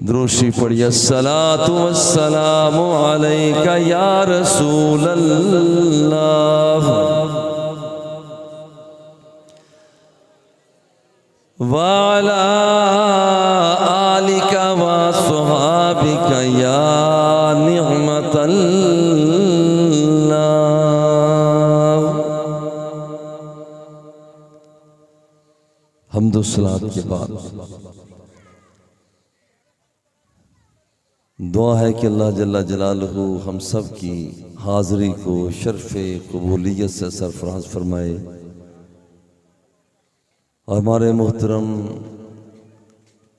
द्रोशी पढ़िए अस्सलातु वस्सलामु अलैका या रसूल अल्लाह व अला आलिका व सुहाबिका या निअमतल्लाह। हम्दो सलात के बाद दुआ है कि अल्लाह जल्ला जलालहू हम सब की हाज़री को शर्फ़े क़बूलियत से सरफराज फरमाए और हमारे मोहतरम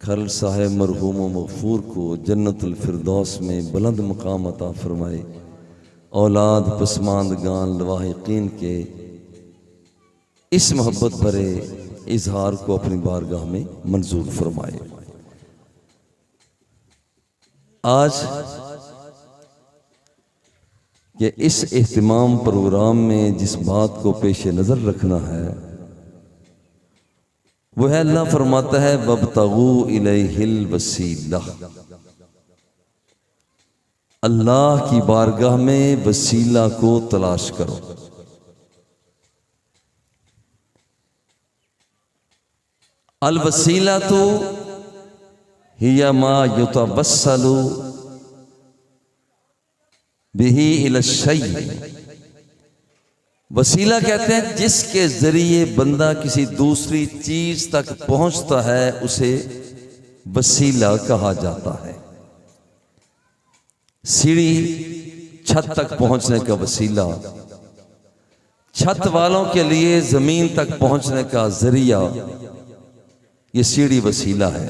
खरल साहिब मरहूम व मग़फ़ूर को जन्नतुल फ़िरदौस में बुलंद मकाम अता फरमाए। औलाद पसमानदगान लवाहिकीन के इस मोहब्बत भरे इजहार को अपनी बारगाह में मंजूर फरमाए। आज के इस इख्तिमाम प्रोग्राम में जिस बात को पेश नज़र रखना है वो है, अल्लाह फरमाता है वब्तगू इलैहिल वसीला, अल्लाह की बारगाह में वसीला को तलाश करो। अल वसीला तो हिया मा युतवस्सलु बिही इला शै, वसीला कहते हैं जिसके जरिए बंदा किसी दूसरी चीज तक पहुंचता है उसे वसीला कहा जाता है। सीढ़ी छत तक पहुंचने का वसीला, छत वालों के लिए जमीन तक पहुंचने का जरिया, ये सीढ़ी वसीला है।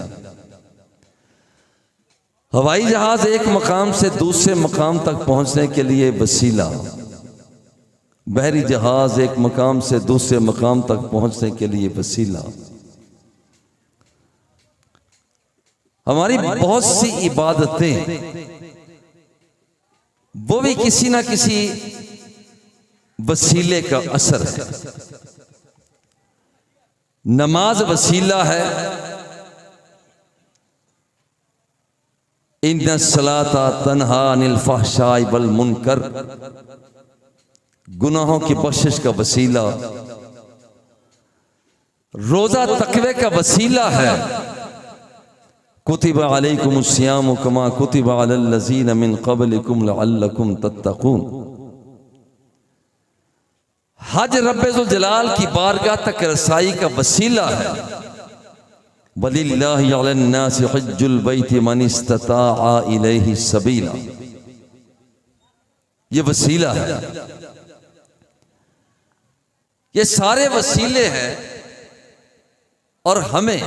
हवाई जहाज एक मकाम से दूसरे मकाम तक पहुंचने के लिए वसीला, बहरी जहाज एक मकाम से दूसरे मकाम तक पहुंचने के लिए वसीला। हमारी बहुत सी इबादतें वो भी किसी ना किसी वसीले का असर है। नमाज वसीला है, इन्ना सलाता तन्हा अनिल फहशाई वल मुनकर, गुनाहों की बख्शिश का वसीला। रोजा तकवे का वसीला है, कुतिबा अलैकुमुस सियामु कमा कुतिबा अलल लज़ीना मिन क़ब्लिकुम लअल्लकुम तत्तक़ून। हज रब्बुल जलाल की बारगाह तक रसाई का वसीला है। वलिल्लाहि अलन नासि हज्जुल बैति मन इस्तताअ इलैहि सबीला, ये वसीला है। ये सारे वसीले हैं और हमें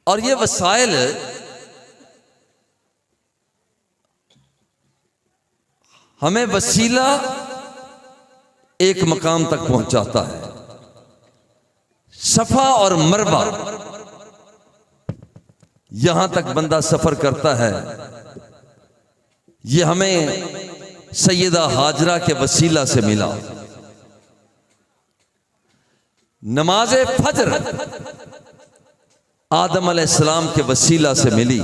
और ये वसाइल हमें वसीला एक मकाम तक पहुंचाता है। सफा और मरवा यहां तक बंदा सफर करता है, ये हमें सैयदा हाजरा के वसीला से मिला। नमाज फजर आदम अलैहिस्सलाम के वसीला से मिली।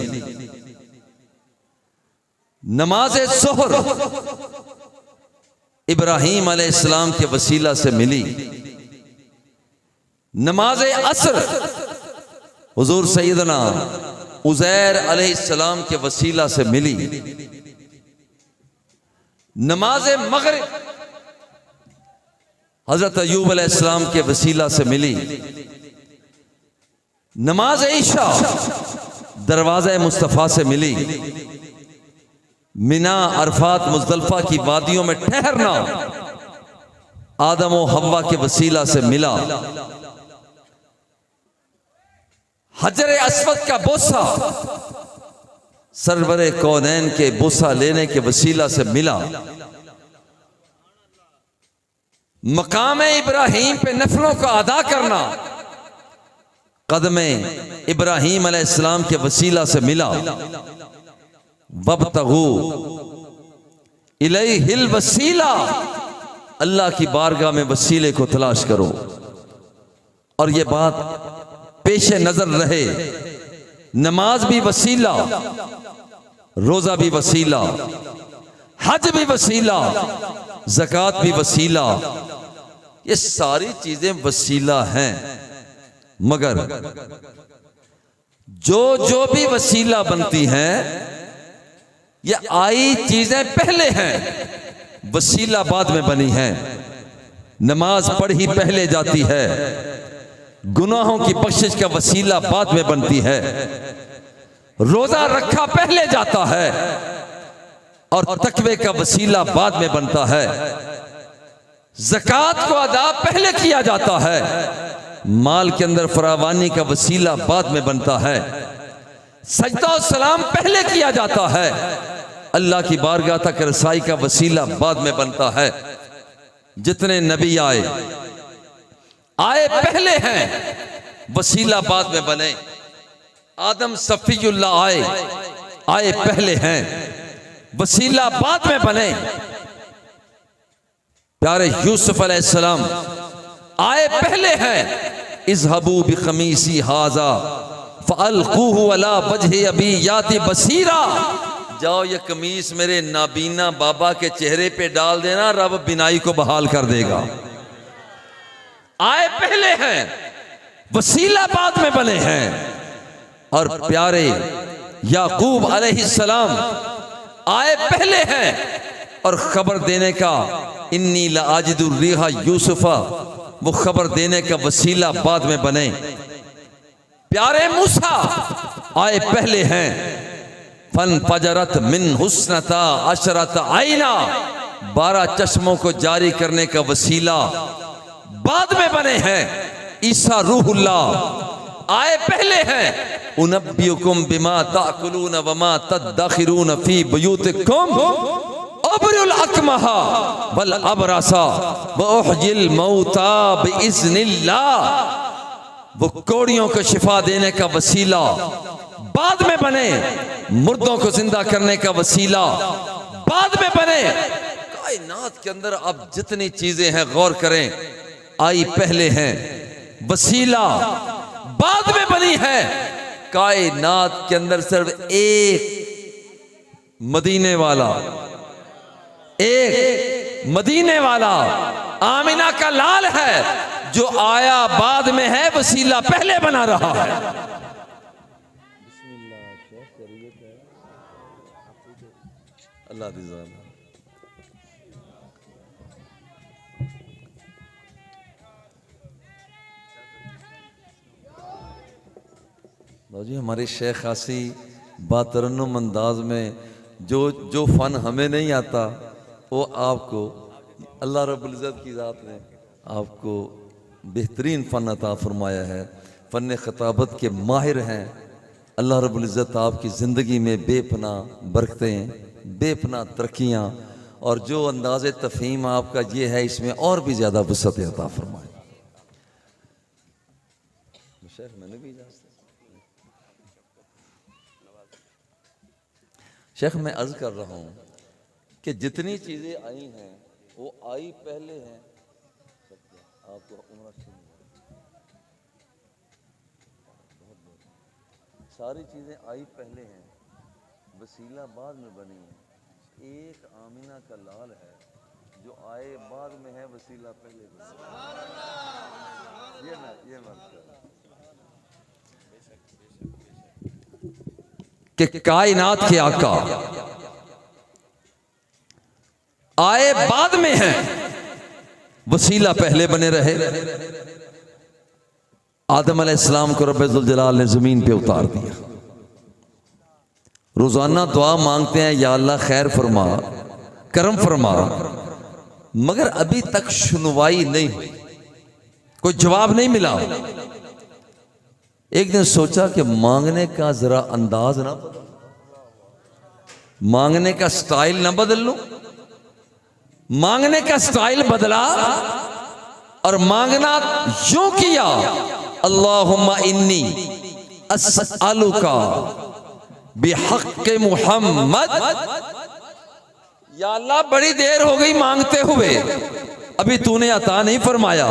नमाज ज़ोहर इब्राहीम अलैहिस्सलाम के वसीला से मिली। नमाज असर हुजूर सैयदना उज़ैर अलैहिस्सलाम के वसीला से मिली। नमाज मगरिब हजरत अय्यूब अलैहिस्सलाम के वसीला से मिली। नमाज ईशा दरवाज़ा मुस्तफ़ा से मिली। मिना अरफात मुज़दलिफ़ा की वादियों में ठहरना आदम और हव्वा के वसीला से मिला। हजर अस्वद का बोसा सरवरे कौनैन के बोसा लेने के वसीला से मिला। मकाम इब्राहीम पे नफलों को अदा करना कदमे इब्राहीम अलैहिस्सलाम के वसीला से मिला। वब्तगू इलैहिल वसीला, अल्लाह की बारगाह में वसीले को तलाश करो। और ये बात पेश नजर रहे, नमाज भी वसीला, रोजा भी वसीला, हज भी वसीला, ज़कात भी वसीला, ये सारी चीजें वसीला हैं। मगर जो जो भी वसीला बनती हैं, ये आई चीजें पहले हैं, वसीला बाद में बनी है। नमाज पढ़ी पहले जाती है, गुनाहों की बख्शिश का वसीला बाद में बनती है। रोजा रखा पहले जाता है और तकवे का वसीला बाद में बनता है। ज़कात को अदा पहले किया जाता है, माल के अंदर फरावानी का वसीला बाद में बनता है। सजदा और सलाम पहले किया जाता है, अल्लाह की बारगाह तक रसाई का वसीला बाद में बनता है। जितने नबी आए पहले हैं, वसीला बाद में बने। आदम सफीउल्लाह आए पहले हैं, वसीला बाद में बने। प्यारे यूसुफ अलैहिस्सलाम आए पहले हैं, इज़हबू बिखमीसी हाजा फअल्क़ूहु अला वजहि अबी याति बसीरा, जाओ ये कमीज मेरे नाबीना बाबा के चेहरे पे डाल देना, रब बिनाई को बहाल कर देगा। आए पहले हैं, वसीला बाद में बने हैं। और प्यारे याकूब अलैहिस्सलाम आए पहले हैं और खबर देने का, इन्नी लाजिदुर रिहा यूसुफा, वो खबर देने का वसीला बाद में बने। प्यारे मूसा आए पहले हैं, फन फजरत मिन हुस्नता अशरत आईना, 12 चश्मों को जारी करने का वसीला बाद में बने हैं। ईसा रूहुल्लाह आए पहले हैं, उनब्बियुकुम बिमा ताकुलून वमा तदखिरून फी बुयूतिकुम अबरुल अकमहा वल अबरसा व उहजिल मौता बिइज़्निल्लाह, वो कोड़ियों को शिफा देने का वसीला बाद में बने। मुर्दों को जिंदा करने का वसीला बाद में बने। कायनात के अंदर अब जितनी चीजें हैं गौर करें, आई पहले हैं, वसीला बाद में बनी है। कायनात के अंदर सिर्फ एक मदीने वाला आमिना का लाल है, जो आया बाद में है, वसीला पहले बना रहा है। अल्लाह जी, हमारे शेख आसी बातरन्नुम अंदाज में जो फन हमें नहीं आता, वो आपको अल्लाह रब्बुल इज़्ज़त की ज़ात ने आपको बेहतरीन फ़न अता फरमाया है। फ़न ख़ताबत के माहिर हैं। अल्लाह रब्बुल इज़्ज़त आपकी ज़िंदगी में बेपनाह बरकतें, बेपनाह तरक्कियाँ, और जो अंदाज़ तफ़हीम आपका ये है, इसमें और भी ज़्यादा वसअत अता फरमाए। शेख मैंने भी शेख मैं अर्ज कर रहा हूँ कि जितनी चीज़ें आई हैं वो आई पहले हैं। आपको सारी चीज़ें आई पहले हैं, वसीला बाद में बनी है। एक आमिना का लाल है जो आए बाद में है, वसीला पहले बना। ये कि कायनात के आका आए बाद में हैं, वसीला पहले बने रहे। आदम अलैहिस्सलाम को रब्बुल जुल जलाल ने जमीन पे उतार दिया। रोजाना दुआ मांगते हैं, या अल्लाह खैर फरमा, करम फरमा, मगर अभी तक सुनवाई नहीं हुई, कोई जवाब नहीं मिला। एक दिन सोचा कि मांगने का जरा अंदाज ना, मांगने का स्टाइल ना बदल लूं। मांगने का स्टाइल बदला और मांगना यूं किया, अल्लाहुम्मा इन्नी अस्अलुका बिहक़्क़ि मुहम्मद। या अल्लाह, बड़ी देर हो गई मांगते हुए, अभी तूने अता नहीं फरमाया,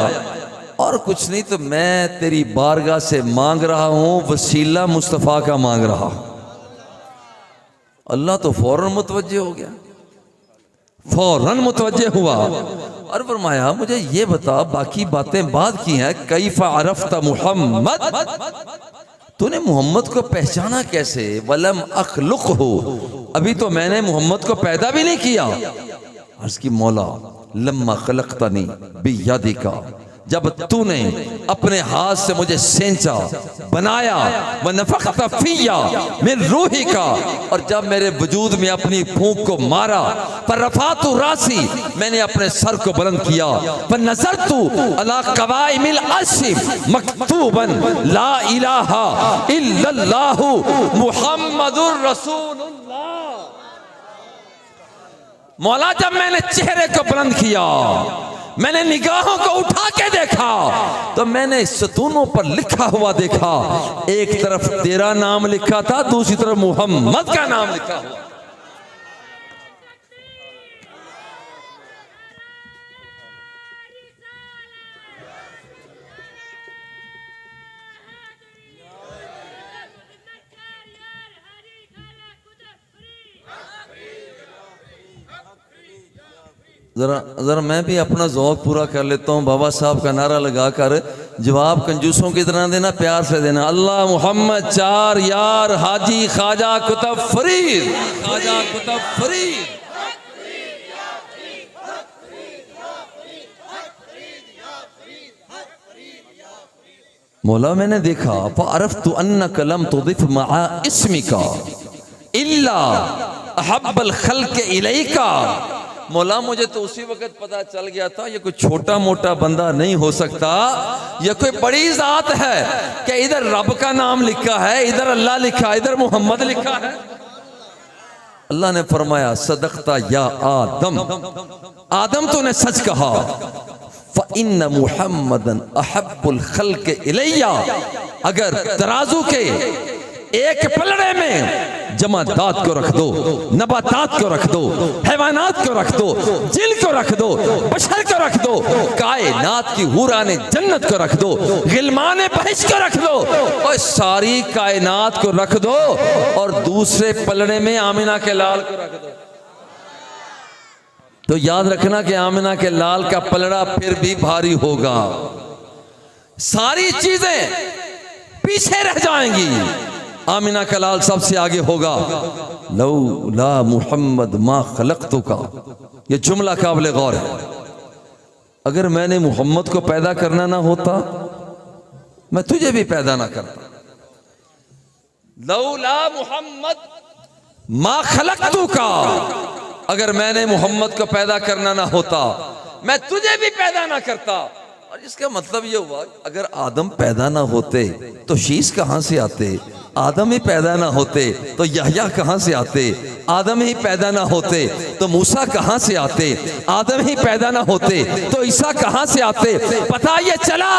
और कुछ नहीं तो मैं तेरी बारगाह से मांग रहा हूं, वसीला मुस्तफ़ा का मांग रहा हूं। अल्लाह तो फौरन मुतवज्जे हो गया, फौरन मुतवज्जे हुआ और फरमाया मुझे ये बता, बाकी बातें बाद की हैं, कैफ़ अरफ़्ता मुहम्मद, तूने मोहम्मद को पहचाना कैसे? वलम अखलुक हो, अभी तो मैंने मोहम्मद को पैदा भी नहीं किया। अर्ज़ की मौला लम्मा खलक़तनी बियदिका, जब तूने अपने हाथ से मुझे सेंचा बनाया, व नफ़ख़्ता फ़िय्या मिन रूहिका, और जब मेरे वजूद में अपनी फूंक को मारा, पर रफ़अतु रासी, मैंने अपने सर को बुलंद किया, पर नज़रतु अला क़वाइमिल अर्श मक्तूबन ला इलाहा इल्लल्लाहु मुहम्मदुर रसूलुल्लाह। मौला जब मैंने चेहरे को बुलंद किया, मैंने निगाहों को उठा के देखा, तो मैंने सतूनों पर लिखा हुआ देखा, एक तरफ तेरा नाम लिखा था, दूसरी तरफ मोहम्मद का नाम लिखा हुआ। जरा मैं भी अपना ज़ौक़ पूरा कर लेता हूँ। बाबा साहब का नारा लगा कर जवाब कंजूसों की तरह देना, प्यार से देना। अल्लाह मोहम्मद चार यार हाजी ख्वाजा कुतुब फरीद, ख्वाजा कुतुब फरीद। मौला मैंने देखा, फ़अरफ़्तु अन्नका लम तुज़िफ़ मआ इस्मिका इल्ला अहब्बल खल्क़ इलैका। मौला मुझे तो उसी वक्त पता चल गया था ये कोई छोटा मोटा बंदा नहीं हो सकता, ये कोई बड़ी जात है कि इधर रब का नाम लिखा है, इधर अल्लाह लिखा है, इधर मोहम्मद लिखा है। अल्लाह ने फरमाया सदक़ता या आदम, आदम तूने सच कहा। फ़इन्न मुहम्मदन अहब्बुल खल्क़ इलैया, अगर तराजू के एक पलड़े में जमादात को रख दो, नबातात को रख दो, हैवानात को रख दो, जिल को रख दो, बशर को रख दो, कायनात की हुराने जन्नत को रख दो, गिलमाने बहिश को रख दो, और सारी कायनात को रख दो, और दूसरे पलड़े में आमिना के लाल को रख दो, तो याद रखना कि आमिना के लाल का पलड़ा फिर भी भारी होगा। सारी चीजें पीछे रह जाएंगी, आमिना का लाल सबसे आगे होगा। लौला मुहम्मद मा खलक़तुका, ये जुमला काबिल गौर है। अगर मैंने मोहम्मद को पैदा करना ना होता, मैं तुझे भी पैदा ना करता। लौला मुहम्मद मा खलक़तुका, अगर मैंने मोहम्मद को पैदा करना ना होता, मैं तुझे भी पैदा ना करता। और इसका मतलब ये हुआ, अगर आदम पैदा ना होते तो शीश कहां से आते? आदम ही पैदा ना होते तो यहया कहां से आते? आदम ही पैदा ना होते तो मूसा कहां से आते? आदम ही पैदा ना होते तो ईसा कहां से आते? पता ये चला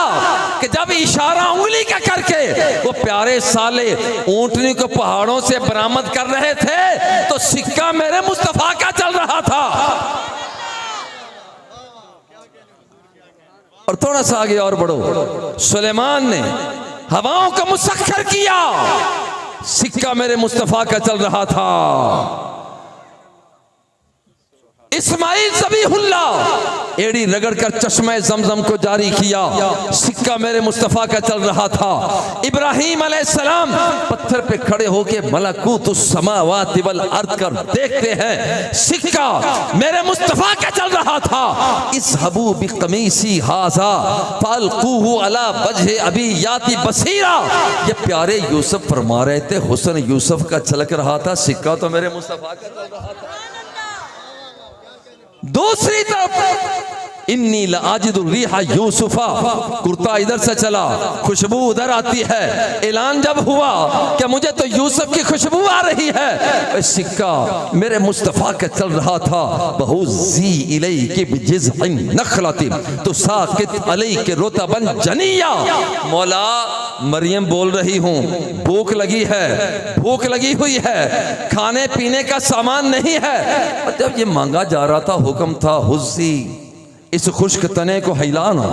कि जब इशारा उंगली का करके वो प्यारे साले ऊंटनी को पहाड़ों से बरामद कर रहे थे, तो सिक्का मेरे मुस्तफा का चल रहा था। और थोड़ा सा आगे और बढ़ो, सुलेमान ने हवाओं को मुसख्खर किया, सिक्का मेरे मुस्तफा का चल रहा था। इस्माइल ज़बीहुल्लाह एड़ी रगड़कर चश्मे ज़मज़म को जारी किया, सिक्का मेरे मुस्तफ़ा का चल रहा था। इब्राहीम अलैहिस्सलाम पत्थर पे खड़े होके मलकूतुस समावाति वल अर्द कर देखते हैं, सिक्का मेरे मुस्तफ़ा का चल रहा था। इज़हबू बिक़मीसी हाज़ा फ़अल्क़ूहु अला वजहि अबी याति बसीरा, ये प्यारे यूसुफ फरमा रहे थे, हुस्न यूसुफ का छलक रहा था, सिक्का तो मेरे मुस्तफ़ा का चल रहा था। दूसरी तरफ इन्नी लाजिदु रिहा यूसुफा, कुर्ता इधर से चला, खुशबू उधर आती है। ऐलान जब हुआ कि मुझे तो यूसुफ की खुशबू आ रही है, सिक्का मेरे मुस्तफ़ा का चल रहा था। बहुज़ी इलैकी बिजिज़इन नखलतिन तुसाक़ित अलैकी रुतबन जनिया, मौला मरियम बोल रही हूँ, भूख लगी है, भूख लगी हुई है, खाने पीने का सामान नहीं है। और जब ये मांगा जा रहा था, हुक्म था हुज़ी इस खुश्क तने को हिलाना,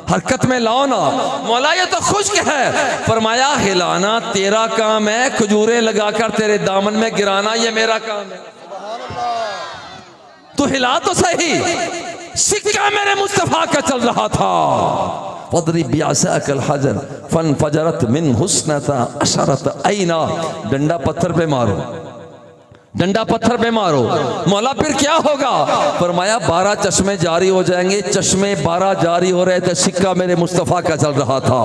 हरकत में लाओ ना। मौला ये तो खुश्क है। फरमाया हिलाना तेरा काम है, खजूरें लगाकर तेरे दामन में गिराना ये मेरा काम है। तू हिला तो सही। सिक्का मेरे मुस्तफा का चल रहा था। वदरी बियासाकल हजर फन फजरत मिन हुस्नता अशरत ऐना। डंडा पत्थर पे मारो, डंडा पत्थर पे मारो। मौला फिर क्या होगा? फरमाया 12 चश्मे जारी हो जाएंगे। चश्मे 12 जारी हो रहे थे, सिक्का मेरे मुस्तफा का चल रहा था।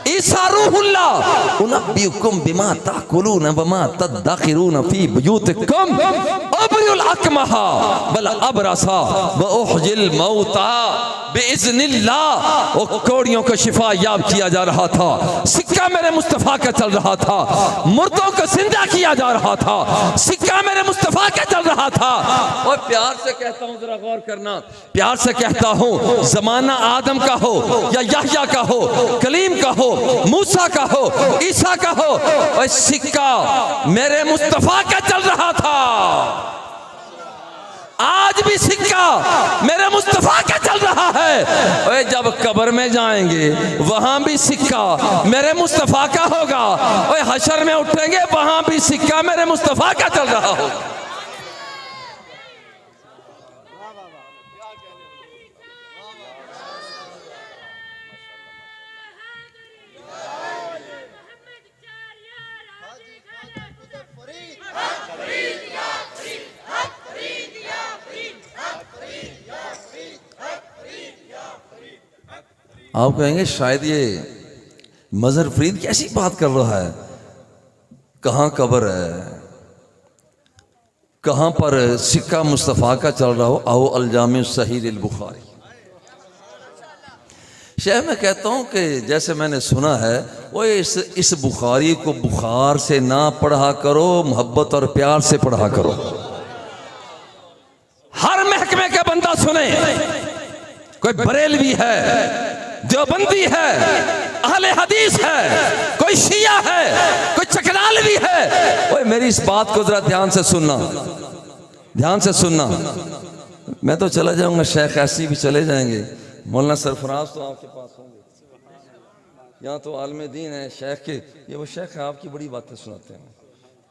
ईसा रूहुल्लाह उनब्बिउकुम बिमा ताकुलून वमा तदखिरून फी बुयूतिकुम अब्रिउल अकमहा वल अबरसा व उहजिल मौता बिइज़्निल्लाह। वो कोड़ियों को शिफा याब किया जा रहा था। सिक्का मेरे मुस्तफा का चल रहा था। मुर्दों को जिंदा किया जा रहा था। सिक्का मेरे मुस्तफा का चल रहा था। और प्यार से कहता हूँ, जरा गौर करना, प्यार से कहता हूँ, जमाना आदम का हो या याह्या का हो, कलीम का हो, मूसा का हो, ईसा का हो, और सिक्का मेरे मुस्तफा का चल रहा था। आज भी सिक्का मेरे मुस्तफा का चल रहा है। ओए जब कब्र में जाएंगे वहां भी सिक्का मेरे मुस्तफा का होगा। ओए हशर में उठेंगे वहां भी सिक्का मेरे मुस्तफा का चल रहा होगा। आप कहेंगे शायद ये मजहर फरीद कैसी बात कर रहा है, कहाँ कब्र है, कहाँ पर सिक्का मुस्तफ़ा का चल रहा हो। आओ अलजाम सहीह अल बुखारी। शायद मैं कहता हूँ कि जैसे मैंने सुना है वो इस बुखारी को बुखार से ना पढ़ा करो, मोहब्बत और प्यार से पढ़ा करो। हर महकमे का बंदा सुने, कोई बरेलवी है, देवबंदी है, अहले हदीस है, कोई शिया है, कोई चकरालवी है। ओए मेरी इस बात को जरा ध्यान से सुनना, ध्यान से सुनना। मैं तो चला जाऊंगा, शेख ऐसी भी चले जाएंगे, मौलाना सरफराज तो आपके पास होंगे, यहाँ तो आलम दीन है। शेख के ये वो शेख है आपकी बड़ी बातें सुनाते हैं,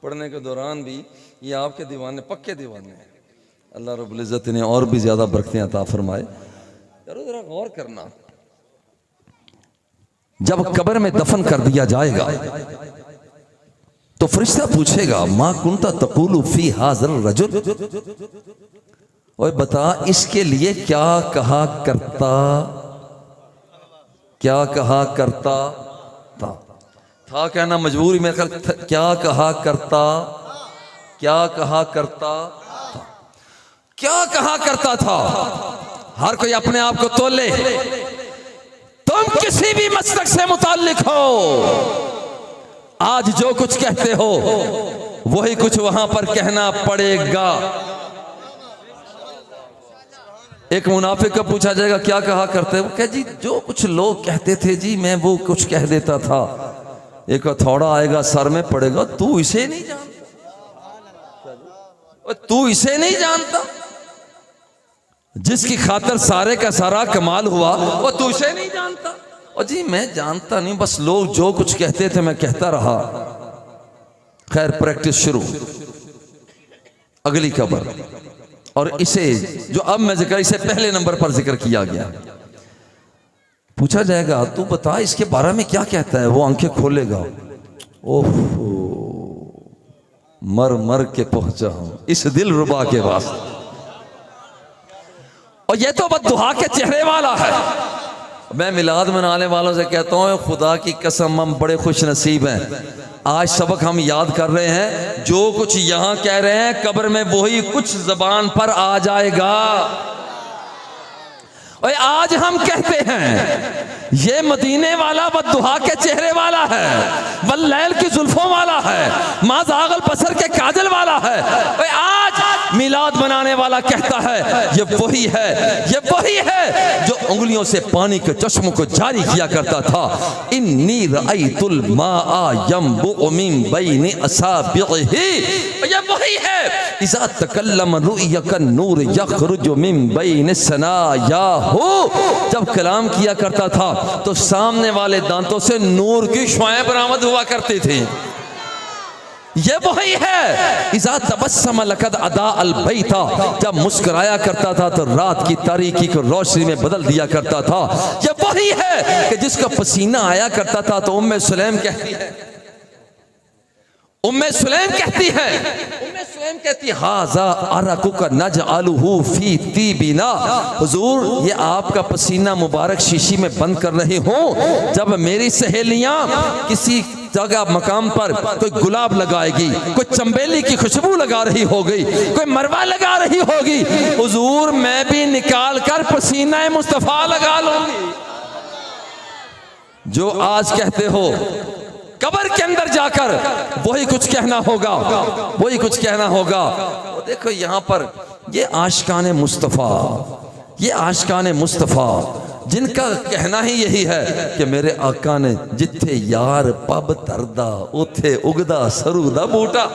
पढ़ने के दौरान भी ये आपके दीवाने पक्के दीवाने हैं। अल्लाह रब्बुल इज़्ज़त ने और भी ज़्यादा बरकतें अता फरमाए। यारो जरा गौर करना, जब कब्र में दफन कर दिया जाएगा तो फरिश्ता पूछेगा माँ कुंता तक़ूलु फी हाज़िल रजुल। ओए बता इसके लिए क्या कहा करता, क्या कहा करता था कहना मजबूरी में, क्या कहा करता, क्या कहा करता था, क्या कहा करता था। हर कोई अपने आप को तोले। तुम किसी भी मसलक से मुताल्लिक हो, आज जो कुछ कहते हो वही कुछ वहां पर कहना पड़ेगा। एक मुनाफिक को पूछा जाएगा क्या कहा करते हो, कह जी जो कुछ लोग कहते थे जी मैं वो कुछ कह देता था। एक हथौड़ा आएगा सर में पड़ेगा, तू इसे नहीं जानता, तू इसे नहीं जानता, जिसकी खातर सारे का सारा कमाल हुआ वो तू इसे नहीं जानता। और जी मैं जानता नहीं, बस लोग जो कुछ कहते थे मैं कहता रहा। खैर प्रैक्टिस शुरू, अगली कब्र। और इसे जो अब मैं जिक्र, इसे पहले नंबर पर जिक्र किया गया। पूछा जाएगा तू बता इसके बारे में क्या कहता है। वो आंखें खोलेगा, ओहो मर मर के पहुंचा हूं इस दिल रुबा के वास्ते। और ये तो बद्दुआ के चेहरे वाला है। मैं मिलाद मनाने वालों से कहता हूँ खुदा की कसम हम बड़े खुश नसीब हैं। आज सबक हम याद कर रहे हैं, जो कुछ यहाँ कह रहे हैं कब्र में वही कुछ जबान पर आ जाएगा। और आज हम कहते हैं ये मदीने वाला बद्दुआ के चेहरे वाला है, वल्लैल की जुल्फों वाला है, माज़ागल बसर के काजल वाला है। और आज मिलाद बनाने वाला कहता है ये वही है, ये वही है जो उंगलियों से पानी के चश्मों को जारी किया करता था। इन्नी रअयतुल माआ यंबुउ मिन बैनि असाबिही, ये वही है इज़ा तकल्लम रु'यक नूर यखरुजु मिन बैन सनायाहु, जब कलाम किया करता था तो सामने वाले दांतों से नूर की शुआएं बरामद हुआ करती थी। ये वही है। इज़ा तबस्सम लक़द अदा अल बैता, जब मुस्कुराया करता था तो रात की तारीकी को रोशनी में बदल दिया करता था। ये वही है कि जिसका पसीना आया करता था तो उम्मे सुलैम कहती है हाज़ा अरकुका नजअलुहु फी तीबिना, हुजूर ये आपका पसीना मुबारक शीशी में बंद कर रही हूँ। जब मेरी सहेलियां किसी जगह मकाम पर कोई गुलाब लगाएगी, कोई चंबेली की खुशबू लगा रही होगी, कोई मरवा लगा रही होगी, हुजूर मैं भी निकाल कर पसीना मुस्तफा लगा लूंगी। जो आज कहते हो कब्र के अंदर जाकर वही कुछ कहना होगा, वही कुछ कहना होगा। वो देखो यहाँ पर ये आशिकाने मुस्तफ़ा, ये आशिकाने मुस्तफ़ा जिनका कहना ही यही है कि मेरे आका ने जिथे यार पब तरदा उथे उगदा सरू दा बूटा।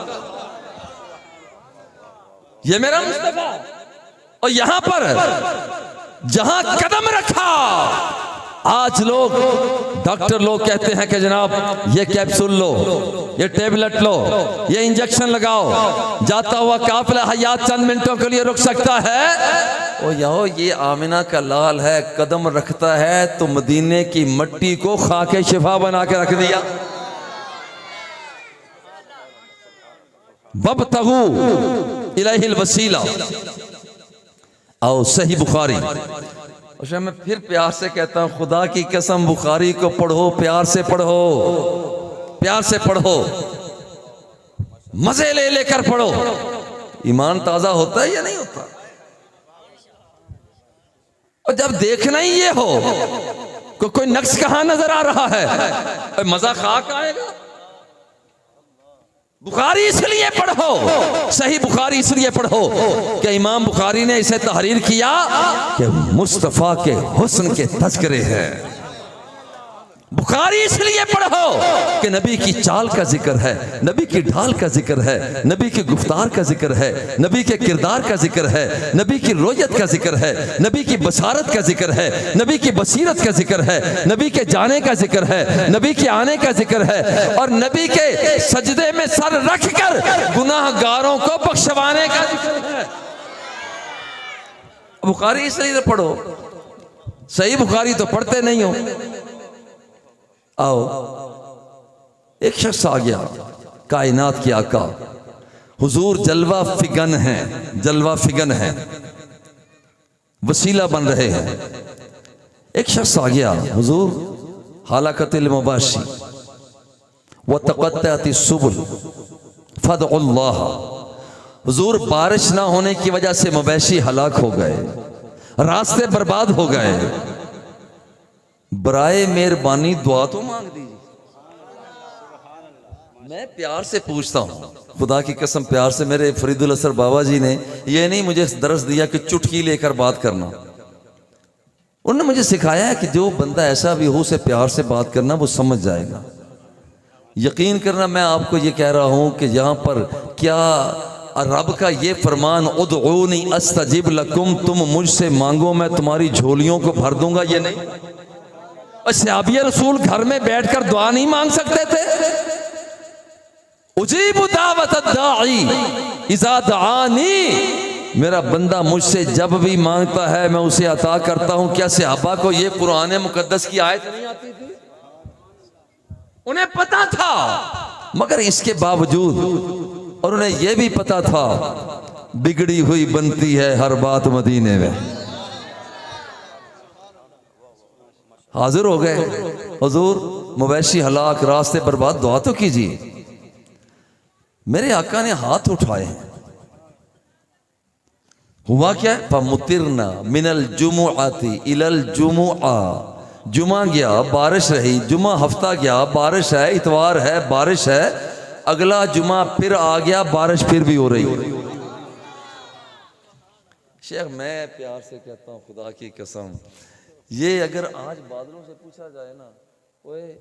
ये मेरा मुस्तफ़ा, और यहां पर जहां कदम रखा, आज लोग डॉक्टर लोग कहते हैं कि जनाब ये कैप्सूल लो, ये टेबलेट लो, ये इंजेक्शन लगाओ, जाता हुआ काफिला हयात चंद मिनटों के लिए रुक सकता है। ओ याओ ये आमिना का लाल है, कदम रखता है तो मदीने की मट्टी को खाके शिफा बना के रख दिया। वब्तगू इलैहिल वसीला। आओ सही बुखारी, और मैं फिर प्यार से कहता हूं, खुदा की कसम बुखारी को पढ़ो, प्यार से पढ़ो, प्यार से पढ़ो, मजे ले लेकर पढ़ो। ईमान ताजा होता है या नहीं होता? और जब देखना ही ये हो कोई नक्श कहां नजर आ रहा है, मजा खाक आएगा। बुखारी इसलिए पढ़ो, सही बुखारी इसलिए पढ़ो कि इमाम बुखारी ने इसे तहरीर किया कि मुस्तफा के हुस्न के तज़किरे हैं। बुखारी इसलिए पढ़ो कि नबी की चाल का जिक्र है, नबी की ढाल का जिक्र है, नबी की गुफ्तार का जिक्र है, नबी के किरदार का जिक्र है, नबी की रोयत का जिक्र है, नबी की बसारत का जिक्र है, नबी की बसीरत का जिक्र है, नबी के जाने का जिक्र है, नबी के आने का जिक्र है, और नबी के सजदे में सर रखकर गुनाहगारों को बख्शवाने का जिक्र है। बुखारी इसलिए पढ़ो, सही बुखारी तो पढ़ते नहीं हो। आओ, एक शख्स आ गया, कायनात के आका हुजूर जलवा फिगन है, जलवा फिगन है, वसीला बन रहे हैं। एक शख्स आ गया, हुजूर हालाकतिल मुबाशी व तक़त्तअति सुबुल फदउल्लाह, हुजूर बारिश ना होने की वजह से मवेशी हलाक हो गए, रास्ते बर्बाद हो गए, बराए मेहरबानी दुआ तो मांग दीजिए। मैं प्यार से पूछता हूं, खुदा की कसम प्यार से, मेरे फरीदुल असर बाबा जी ने ये नहीं मुझे दर्स दिया कि चुटकी लेकर बात करना, उन्होंने मुझे सिखाया है कि जो बंदा ऐसा भी हो उसे प्यार से बात करना, वो समझ जाएगा। यकीन करना, मैं आपको ये कह रहा हूं कि यहां पर क्या रब का ये फरमान उदऊनी अस्तजिब लकुम, तुम मुझसे मांगो मैं तुम्हारी झोलियों को भर दूंगा, ये नहीं। सहाबिया रसूल घर में बैठकर दुआ नहीं मांग सकते थे? उजीबु दावत दाई इज़ा दआनी, मेरा बंदा मुझसे जब भी मांगता है मैं उसे अता करता हूं। क्या सहाबा को ये कुरान मुकद्दस की आयत नहीं आती थी? उन्हें पता था, मगर इसके बावजूद, और उन्हें यह भी पता था बिगड़ी हुई बनती है हर बात मदीने में। हाजिर हो गए, हुजूर मवेशी हलाक, रास्ते बर्बाद, दुआ तो कीजिए। मेरे आका ने हाथ उठाए, हुआ क्या? फमुतिरना मिनल जुमुआती इलल जुमुआ, जुमा गया बारिश रही, जुमा हफ्ता गया बारिश है, इतवार है बारिश है, अगला जुमा फिर आ गया बारिश फिर भी हो रही। शेख मैं प्यार से कहता हूँ, खुदा की कसम, ये अगर आज बादलों से पूछा जाए ना, ओए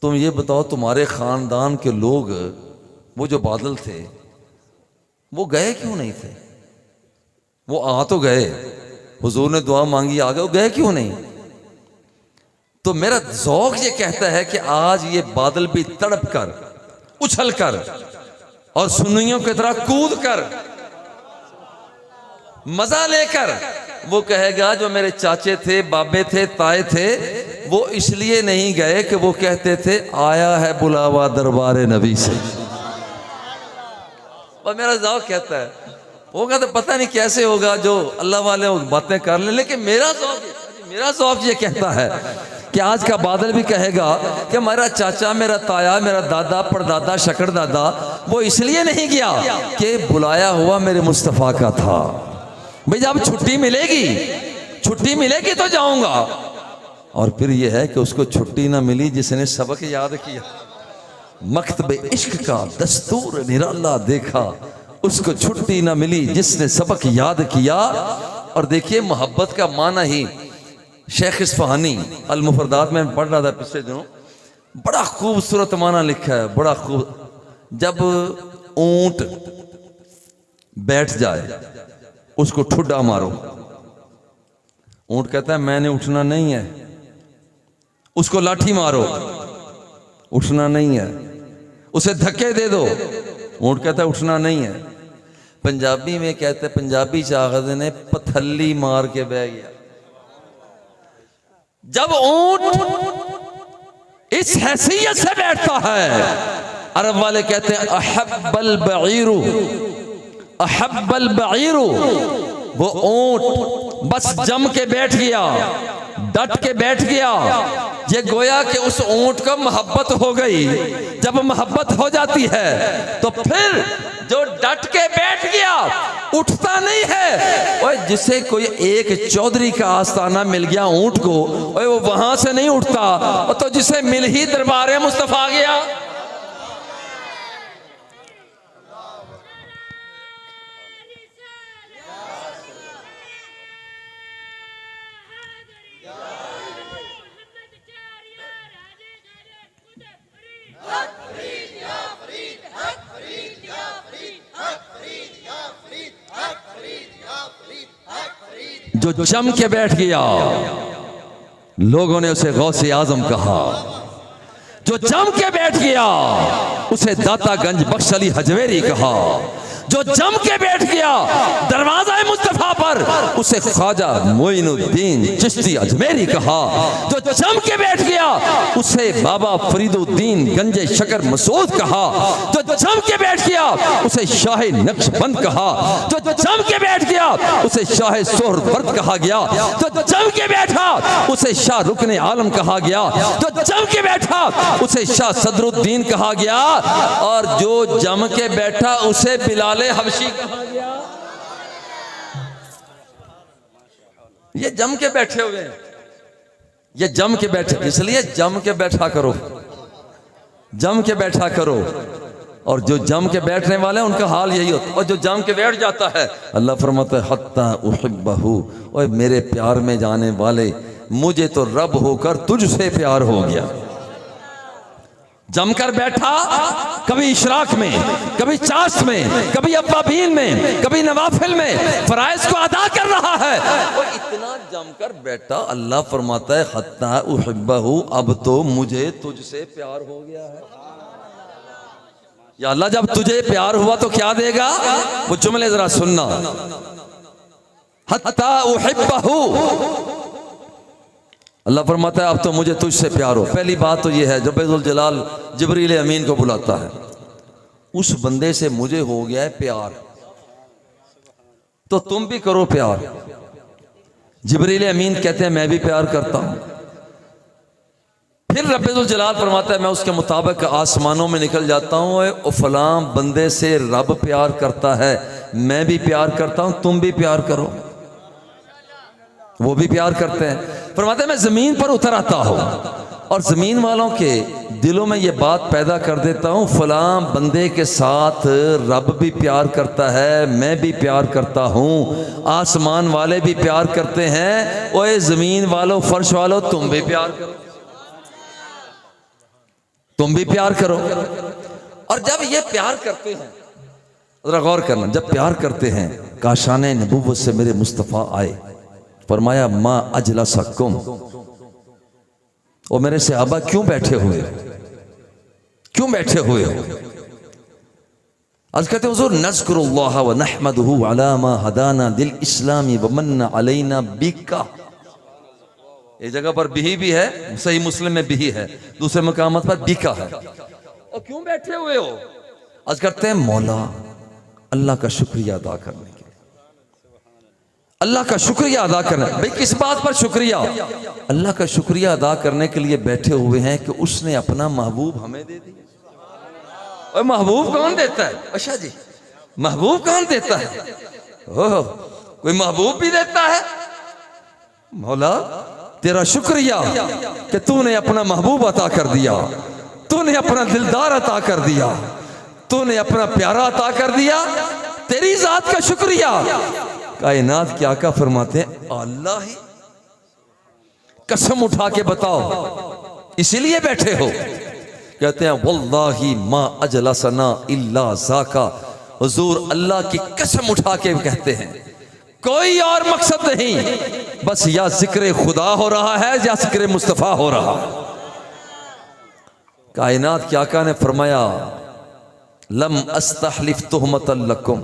तुम ये बताओ तुम्हारे खानदान के लोग, वो जो बादल थे, वो गए क्यों नहीं थे? वो आ तो गए, हुजूर ने दुआ मांगी, आ गए, वो गए क्यों नहीं? तो मेरा ज़ौक़ ये कहता है कि आज ये बादल भी तड़प कर, उछल कर और सुन्नियों की तरह कूद कर, मजा लेकर वो कहेगा जो मेरे चाचे थे, बाबे थे, ताए थे, वो इसलिए नहीं गए कि वो कहते थे आया है बुलावा दरबार नबी से। और मेरा ज़ौक़ कहता है होगा तो पता नहीं कैसे होगा जो अल्लाह वाले बातें कर ले, लेकिन मेरा ज़ौक़ ये कहता है कि आज का बादल भी कहेगा कि मेरा चाचा, मेरा ताया, मेरा दादा, परदादा, शकरदादा वो इसलिए नहीं गया कि बुलाया हुआ मेरे मुस्तफ़ा का था। भाई जब छुट्टी मिलेगी तो जाऊंगा। और फिर यह है कि उसको छुट्टी ना मिली जिसने सबक याद किया, मकतब इश्क का दस्तूर निराला देखा, उसको छुट्टी ना मिली जिसने सबक याद किया। और देखिए मोहब्बत का माना ही शेख इस्फहानी अल मुफरदात में पढ़ रहा था पिछले दिनों, बड़ा खूबसूरत माना लिखा है, बड़ा खूब। जब ऊंट बैठ जाए उसको ठुड्डा मारो, ऊंट कहता है मैंने उठना नहीं है, उसको लाठी मारो, उठना नहीं है, उसे धक्के दे दो, ऊंट कहता है उठना नहीं है। पंजाबी में कहते हैं, पंजाबी चाहते ने पथल्ली मार के बह गया। जब ऊंट इस हैसियत से बैठता है, अरब वाले कहते हैं अहब्बल बईरू, अहब्बल बईरू, वो ऊंट बस जम के बैठ गया, डट के बैठ गया। ये गोया कि उस ऊंट को मोहब्बत हो गई। जब मोहब्बत हो जाती है तो फिर जो डट के बैठ गया उठता नहीं है। और जिसे कोई एक चौधरी का आस्थाना मिल गया ऊंट को, और वो वहां से नहीं उठता, तो जिसे मिल ही दरबार मुस्तफा गया। जो जम के बैठ गया, लोगों ने उसे गौसे आजम कहा। जो जम के बैठ गया उसे दाता गंज बख्श अली हजवेरी कहा। जो जम के बैठ गया दरवाजा मुस्तफा पर उसे ख्वाजा मोइनुद्दीन चिश्ती अजमेरी कहा। जो जम के बैठ गया उसे बाबा फरीदुद्दीन गंजे शकर मसूद कहा। जो जम के बैठ गया उसे शाह नक्शबंद कहा। जो जम के बैठ गया उसे शाह सोहरवर्द कहा गया। जो जम के बैठा उसे शाह रुकने आलम कहा गया। जो जम के बैठा उसे शाह सदरुद्दीन कहा गया। और जो जम के बैठा उसे बिलाल हबशी कहा गया। ये जम के बैठे हुए हैं, ये जम के बैठे, इसलिए जम के बैठा करो, जम के बैठा करो। और जो जम के बैठने वाले हैं उनका हाल यही होता है। और जो जम के बैठ जाता है, अल्लाह फरमाता है हत्ता उहिब्बहु, ओए मेरे प्यार में जाने वाले, मुझे तो रब होकर तुझसे प्यार हो गया। जमकर बैठा, कभी इशराक में, कभी चाश में, कभी अव्वाबीन में, कभी नवाफिल में फराइज को अदा कर रहा है। और इतना जमकर बैठा, अल्लाह फरमाता है हत्ता उहिब्बहु, अब तो मुझे तुझसे प्यार हो गया है। या अल्लाह, जब तुझे प्यार हुआ तो क्या देगा? वो जुमले जरा सुनना, हत्ता उहिब्बहु, अल्लाह फरमाता है अब तो मुझे तुझसे प्यार हो। पहली बात तो यह है, जब रब्बुल जलाल जिब्रील अमीन को बुलाता है, उस बंदे से मुझे हो गया है प्यार, तो तुम भी करो प्यार। जिब्रील अमीन कहते हैं मैं भी प्यार करता हूं। फिर रब्बुल जलाल फरमाता है मैं उसके मुताबिक आसमानों में निकल जाता हूं, और फलां बंदे से रब प्यार करता है, मैं भी प्यार करता हूं, तुम भी प्यार करो। वो भी प्यार करते हैं। फरमाते हैं मैं जमीन पर उतर आता हूं और जमीन वालों के दिलों में ये बात पैदा कर देता हूं, फलां बंदे के साथ रब भी प्यार करता है, मैं भी प्यार करता हूं, आसमान वाले भी प्यार करते हैं, ओए जमीन वालों, फर्श वालों, तुम भी प्यार करो, तुम भी प्यार करो। और जब ये प्यार करते हैं जरा गौर करना, जब प्यार करते हैं काशान नबुव्वत से मेरे मुस्तफ़ा आए, फरमाया माँ अजला सक्कुम, और मेरे सहाबा क्यों बैठे हुए, क्यों बैठे हुए हो? आज कहते हैं हुजूर नज़्कुरुल्लाह व नहमदुहु अला मा हदाना दिल इस्लामी व मन्ना अलैना बिका। एक जगह पर बिही भी है, सही मुस्लिम में बिही है, दूसरे मकामत पर बिका है। और क्यों बैठे हुए हो? आज करते हैं मौला अल्लाह का शुक्रिया अदा करने के लिए, अल्लाह का शुक्रिया अदा करना। भाई किस बात पर शुक्रिया? अल्लाह का शुक्रिया अदा करने के लिए बैठे हुए हैं कि उसने अपना महबूब हमें दे दिया। और महबूब कौन देता है? अच्छा जी, महबूब कौन देता है? ओह, कोई महबूब भी देता है? मौला तेरा शुक्रिया कि तूने अपना महबूब अता कर दिया, तूने अपना दिलदार अता कर दिया, तूने अपना प्यारा अता कर दिया, तेरी जात का शुक्रिया। कायनात क्या का फरमाते हैं, अल्लाह ही कसम उठा के बताओ इसीलिए बैठे हो? कहते हैं वल्लाही मा अजलसना इल्ला ज़ाका। हुजूर अल्लाह की कसम उठा के कहते हैं कोई और मकसद नहीं, बस या जिक्र खुदा हो रहा है या जिक्र मुस्तफ़ा हो रहा है। कायनात क्या का ने फरमाया लम अस्तहलिफ तुहमतल लकुम,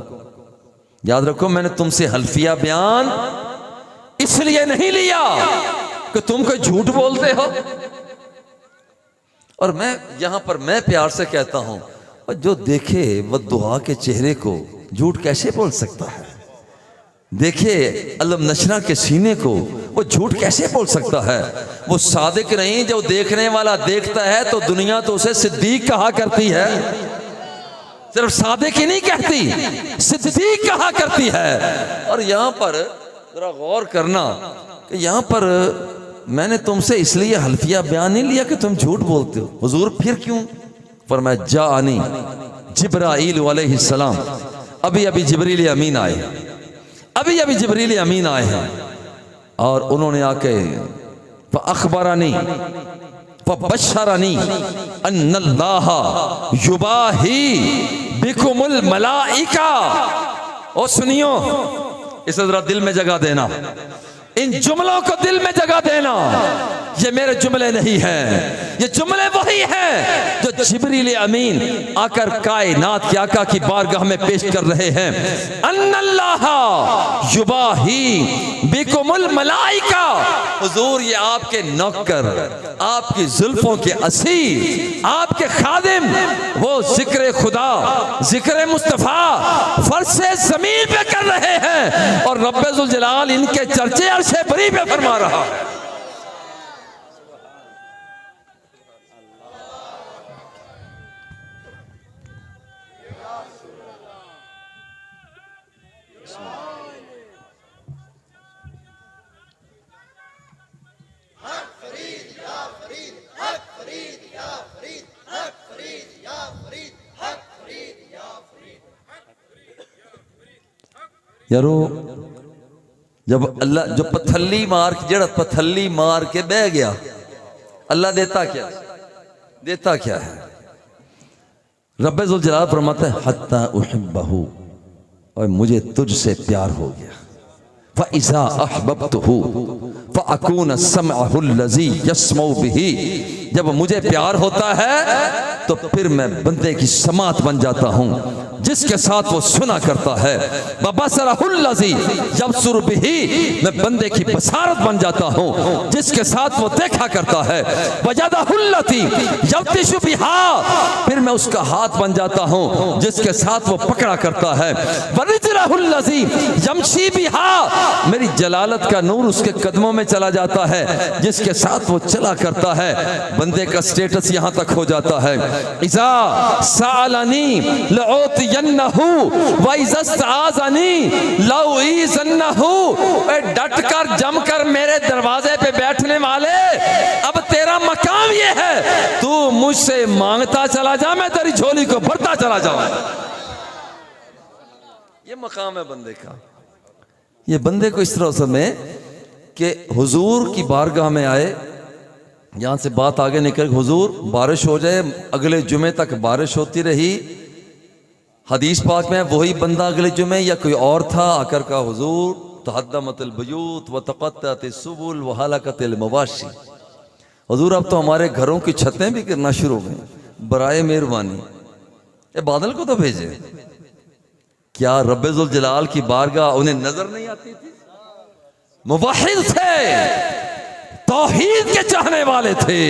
याद रखो मैंने तुमसे हल्फिया बयान इसलिए नहीं लिया कि तुम कोई झूठ बोलते हो। और मैं यहां पर मैं प्यार से कहता हूं, और जो देखे वह दुआ के चेहरे को झूठ कैसे बोल सकता है? देखे अलम नशरा के सीने को, वो झूठ कैसे बोल सकता है? वो सादिक नहीं, जो देखने वाला देखता है तो दुनिया तो उसे सिद्दीक कहा करती है। सिर्फ सादिक ही नहीं कहती, सिद्दीक कहा करती है। और यहां पर जरा गौर करना कि यहां पर मैंने तुमसे इसलिए हल्फिया बयान नहीं लिया कि तुम झूठ बोलते हो। हुजूर फिर क्यों? फरमाया जानी जिब्राईल अलैहिस्सलाम, अभी अभी जिब्रील अमीन आए, अभी अभी जिब्रील अमीन आए हैं, और उन्होंने आके अखबरानी फबशरनी अन्नल्लाह युबाही बिकुमुल मलाइका। और सुनियो, इसे जरा दिल में जगह देना, इन जुमलों को दिल में जगह देना। ये मेरे जुमले नहीं हैं, ये जुमले वही हैं जो जिब्रील अमीन आकर कायनात के आका की बारगाह में पेश कर रहे हैं। अन्नल्लाह युबाही बिकुमुल मलाइका। हुजूर ये आपके नौकर, आपकी जुल्फों के असीर, आपके खादिम, वो जिक्र खुदा, जिक्र मुस्तफ़ा फर्श ज़मीन पे कर रहे हैं, और रब्बे ज़ुल जलाल इनके चर्चे अर्शे बरी पे फरमा रहा है। यारो जब अल्लाह जो पथल्ली मार के जड़ा पथल्ली मार के बह गया, अल्लाह देता क्या? देता क्या है? रब्बे ज़ुल जलाल फरमाता है हत्ता उहिब्बहु, और मुझे तुझसे प्यार हो गया। फ़इज़ा अहबब्तहु फ़अकून समअहु लज़ी यस्मउ बिही। जब मुझे प्यार होता है तो फिर मैं बंदे की समात बन जाता हूँ जिसके साथ वो सुना करता है। बबसरहुल लज़ी यबसुरु बिही, मैं बंदे की बसारत बन जाता हूँ जिसके साथ वो देखा करता है। वजदहुल लती यब्तिशु बिहा, फिर मैं उसका हाथ बन जाता हूँ जिसके साथ वो पकड़ा करता है। वरिजलहुल लज़ी यमशी बिहा, मेरी जलालत का नूर उसके कदमों में चला जाता है जिसके साथ वो चला करता है। बंदे का स्टेटस यहाँ तक हो जाता है। इज़ा सालनी लउतियन्नहु व इज़ा स्ताज़नी लउइज़न्नहु। डट कर जम कर मेरे दरवाजे पे बैठने वाले, अब तेरा मकाम ये है तू मुझसे मांगता चला जा, मैं तेरी झोली को भरता चला जाऊं। ये मकाम है बंदे का। ये बंदे को इस तरह समय कि हुजूर की बारगाह में आए, यहाँ से बात आगे निकल, हुजूर बारिश हो जाए, अगले जुमे तक बारिश होती रही, हदीस पाक में वही बंदा अगले जुमे या कोई और था आकर का हुजूर तहद्दमतल बयूत व तक़त्तअत सुबुल व हलकतल मवाशी, हुजूर अब तो हमारे घरों की छतें भी गिरना शुरू हो गई, बराए मेहरबानी ये बादल को तो भेजे। क्या रब्बे जुल जलाल की बारगाह उन्हें नजर नहीं आती थी? मुवहिद थे, तौहीद के चाहने वाले थे,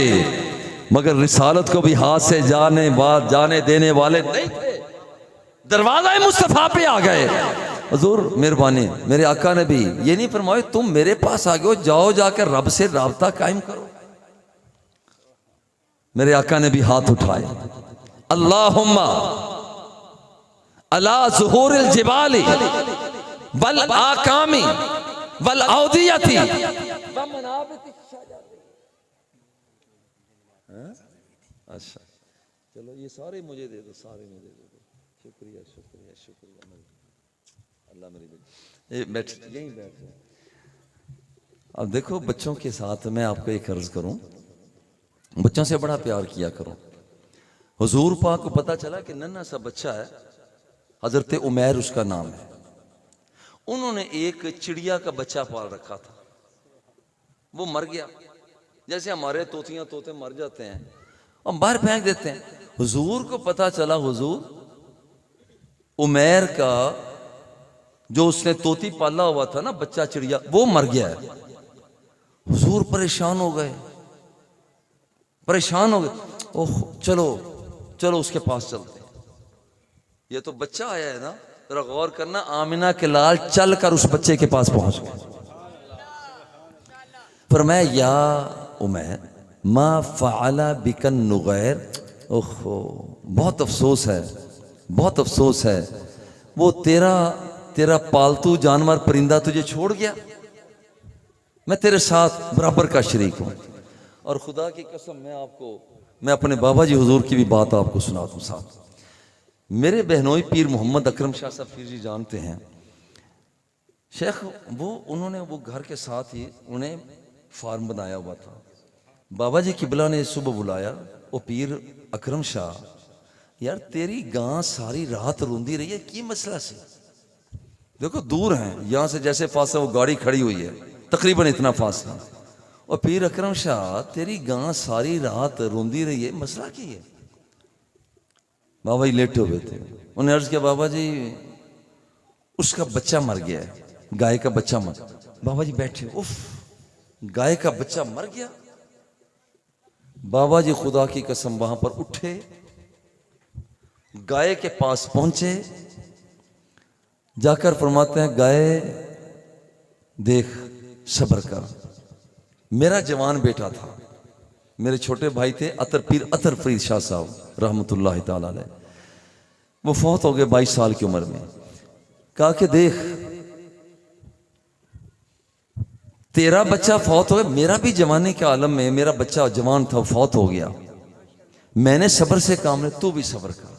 मगर रिसालत को भी हाथ से जाने देने वाले नहीं थे। दरवाजा मुस्तफा पे आ गए, हुजूर मेहरबानी, मेरे आका ने भी ये नहीं फरमाया तुम मेरे पास आ गए हो, जाओ जाकर रब से राब्ता कायम करो। मेरे आका ने भी हाथ उठाए, अल्लाहुम्मा अला ज़ुहूरिल जिबाली वल आकामी वल औदियती। अच्छा चलो ये सारे मुझे दे दो, सारे मुझे दे दो। शुक्रिया शुक्रिया शुक्रिया। अल्लाह मेरी बेटी बैठ यहीं बैठ जाओ। अब देखो बच्चों के साथ मैं आपको एक अर्ज करूं, बच्चों से बड़ा प्यार किया करो। हुजूर पाक को पता चला कि नन्हा सा बच्चा है, हजरत उमैर उसका नाम है, उन्होंने एक चिड़िया का बच्चा पाल रखा था, वो मर गया। जैसे हमारे तोते मर जाते हैं और बाहर फेंक देते हैं। हुजूर को पता चला हुजूर उमैर का जो उसने तोती पाला हुआ था ना बच्चा चिड़िया, वो मर गया है। हुजूर परेशान हो गए, ओह चलो चलो उसके पास चलते हैं। ये तो बच्चा आया है ना, जरा गौर करना, आमिना के लाल चल कर उस बच्चे के पास पहुंच गए। फरमाया या उमैर मा फ़अला बिकन नुगैर। ओहो बहुत अफसोस है, बहुत अफसोस है, वो तेरा पालतू जानवर परिंदा तुझे छोड़ गया, मैं तेरे साथ बराबर का शरीक हूं। और खुदा की कसम मैं अपने बाबा जी हुजूर की भी बात आपको सुना दूं साहब। मेरे बहनोई पीर मोहम्मद अकरम शाह साहब पीर जी जानते हैं शेख, उन्होंने वो घर के साथ ही उन्हें फार्म बनाया हुआ था। बाबा जी किबला ने सुबह बुलाया, वो पीर अकरम शाह यार तेरी गां सारी रात रोंदी रही है, की मसला से? देखो दूर हैं यहां से, जैसे फासला वो गाड़ी खड़ी हुई है तकरीबन इतना फासला, और पीर अकरम शाह तेरी गां सारी रात रोंदी रही है, मसला की है? बाबा जी लेटे हुए थे, उन्हें अर्ज किया बाबा जी उसका बच्चा मर गया है, गाय का बच्चा मर। बाबा जी बैठे, उफ गाय का बच्चा मर गया। बाबा जी खुदा की कसम वहां पर उठे, गाय के पास पहुंचे, जाकर फरमाते हैं गाय देख सब्र कर, मेरा जवान बेटा था, मेरे छोटे भाई थे पीर अतर फरीद शाह साहब रहमतुल्लाह ताला अलैह, वो फौत हो गए 22 साल की उम्र में। कहा कि देख तेरा बच्चा फौत हो गया, मेरा भी जवानी के आलम में मेरा बच्चा जवान था, फौत हो गया, मैंने सब्र से काम लिया, तू भी सब्र कर।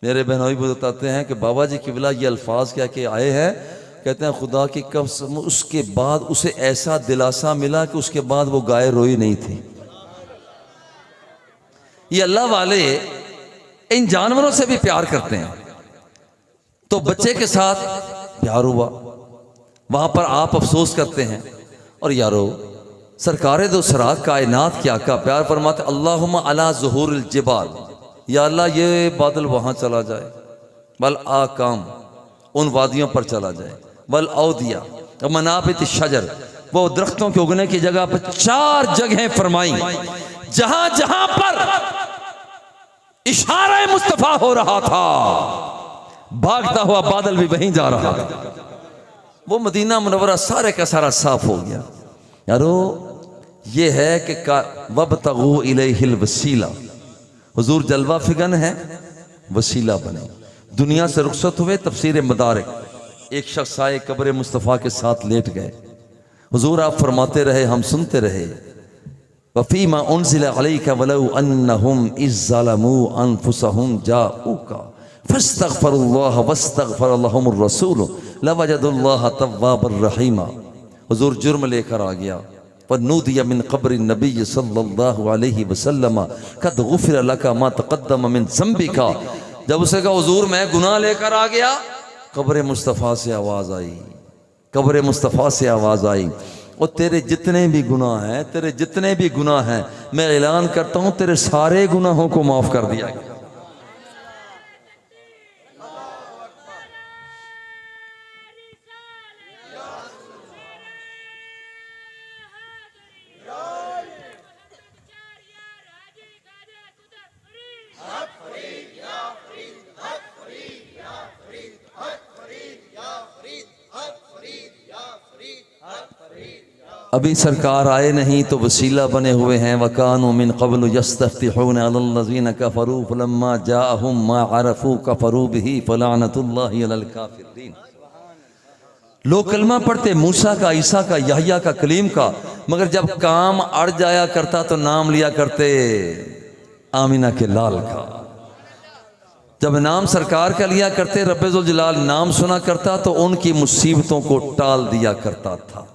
मेरे बहनोई बताते हैं कि बाबा जी किबला ये अल्फाज क्या के आए हैं, कहते हैं खुदा की कसम उसके बाद उसे ऐसा दिलासा मिला कि उसके बाद वो गाय रोई नहीं थी। ये अल्लाह वाले इन जानवरों से भी प्यार करते हैं, तो बच्चे के साथ प्यार हुआ, वहां पर आप अफसोस करते हैं। और यारो सरकारे दो सरात कायनात के आका प्यार फरमाते अल्लाहुम्मा अला ज़ुहूरिल जिबाल, या अल्लाह ये बादल वहां चला जाए, बल आकाम उन वादियों पर चला जाए, बल औदिया मनाबित शजर वो दरख्तों के उगने की जगह पर 4 जगहें फरमाई, जहां जहां पर इशारा मुस्तफा हो रहा था भागता हुआ बादल भी वहीं जा रहा था। वो मदीना मुनव्वरा सारे का सारा साफ हो गया। यारो ये है कि वब्तगू इलैहिल वसीला, हुजूर जलवा फिगन है, वसीला बने। दुनिया से रुखसत हुए, तफसीर मदारिक, एक शख्स आए कब्र मुस्तफ़ा के साथ लेट गए, हुजूर आप फरमाते रहे हम सुनते रहे, वफ़ीमा उन्ज़िला अलैका वलौ अन्नहुम इज़ ज़लमू अनफुसहुम जाऊका फस्तग़फ़िरुल्लाह वस्तग़फ़र लहुमुर रसूल लवजदुल्लाह तव्वाबर रहीमा। हुजूर जुर्म लेकर आ गया, वनूदिया मिन क़ब्रि नबी सल्लल्लाहु अलैहि वसल्लम क़द ग़ुफ़िर लका मा तक़द्दम मिन ज़ंबिका जब उसे कहा हुजूर मैं गुनाह लेकर आ गया, कब्र मुस्तफ़ा से आवाज़ आई, कब्र मुस्तफ़ा से आवाज़ आई, और तेरे जितने भी गुनाह हैं, तेरे जितने भी गुनाह हैं, मैं ऐलान करता हूँ तेरे सारे गुनाहों को माफ़ कर दिया गया। अभी सरकार आए नहीं तो वसीला बने हुए हैं। वकानु मिन क़ब्लु यस्तफ्तिहूना अलल्लज़ीना कफ़रू फलम्मा जाअहुम मा अरफू कफ़रू बिही फ़लानतुल्लाहि अलल काफ़िरीन। लोग कलमा पढ़ते मूसा का, ईसा का, यहया का, कलीम का, मगर जब काम अड़ जाया करता तो नाम लिया करते आमिना के लाल का। जब नाम सरकार का लिया करते, रब्बे ज़ुल जलाल नाम सुना करता तो उनकी मुसीबतों को टाल दिया करता था।